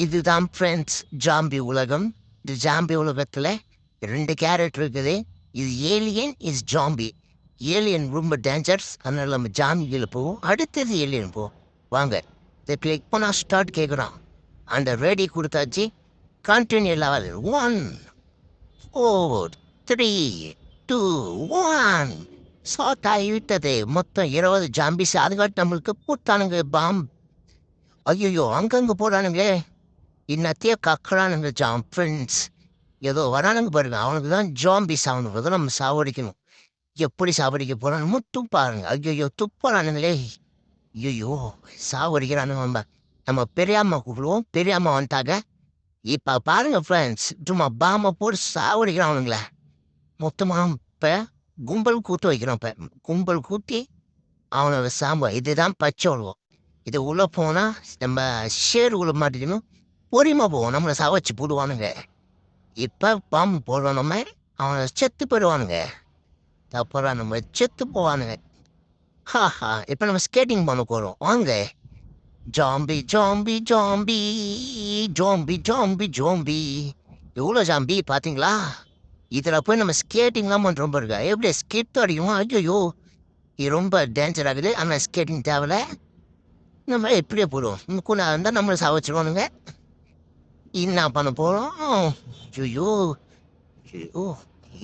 இதுதான் friends zombie உலகம். இந்த ஜாம்பி உலகத்தில் 2 கேரக்டர் இருக்குது. இது ஏலியன் இஸ் ஜாம்பி. ஏலியன் ரொம்ப டேஞ்சர்ஸ், அதனால நம்ம ஜாம்பியில் போவோம். அடுத்தது ஏலியன் போவோம். வாங்க இதை கிளிக் பண்ணால் ஸ்டார்ட் கேட்குறோம். அந்த ரெடி கொடுத்தாச்சு. கண்டினியூ லெவல் 1 4 3 2 1 ஷார்ட் ஆகிவிட்டது. மொத்தம் 20 ஜாம்பிஸ். அதுக்காட்டி நம்மளுக்கு பூத்தானுங்க பாம். ஐயோ அங்கங்கே போடானுங்களே. இன்னத்தையே கக்கறானுங்க ஃப்ரெண்ட்ஸ். ஏதோ வரானுங்க பாருங்க, அவனுக்கு தான் ஜாம்பிஸ். அவனுக்கு தான் நம்ம சாவடிக்கணும். எப்படி சாவடிக்க போறான்னு மட்டும் பாருங்க. ஐயோ துப்பறானுங்களே. ஐயோ சாவடிக்கிறானுங்க. நம்ம பெரியாம்மா கூப்பிடுவோம். பெரியாம்மா வந்துட்டாங்க. இப்போ பாருங்க ஃப்ரெண்ட்ஸ், சும்மா பாம்பை போட்டு சாவடிக்கிறானுங்களே மொத்தமாக. இப்போ கும்பல் கூத்து வைக்கிறோம். இப்போ கும்பல் கூட்டி அவனோட சாம்பல். இதுதான் பச்சை உழுவோம். இது உள்ளே போனால் நம்ம ஷேர் உள்ள மாட்டிக்கணும். பொறிமா போவோம், நம்மளை சாவச்சு போடுவானுங்க. இப்போ பாம்பு போடுவோம், நம்ம அவனை செத்து போயிடுவானுங்க. அப்புறம் நம்ம செத்து போவானுங்க. ஹாஹா. இப்போ நம்ம ஸ்கேட்டிங் பண்ண போகிறோம். வாங்க. Zombie zombie zombie zombie zombie zombie. எவ்வளோ ஜாம்பி பார்த்தீங்களா? இதில் போய் நம்ம ஸ்கேட்டிங்லாம் பண்ணுறோம் பாருங்க. எப்படி ஸ்கிட் அடிக்கும். ஐயோ இது ரொம்ப டேஞ்சர் ஆகுது. ஆனால் ஸ்கேட்டிங் தேவையில்ல, நம்ம எப்படியே போடுவோம். இன்னும் கூட இருந்தால் நம்மளை சாவச்சிருவானுங்க. என்ன பண்ண போகிறோம்? ஐயோ ஐயோ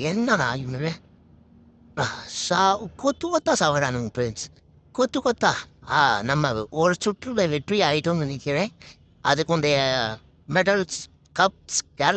என்னடா இவனுங்க சா கொத்து கொத்தா சாவறானுங்க ஃப்ரெண்ட்ஸ். கொத்து கொத்தா. நம்ம ஒரு சுற்றுல வெற்றி ஆகிட்டோம்னு நினைக்கிறேன். அதுக்கு இந்த மெடல்ஸ் கப்ஸ் கேரளா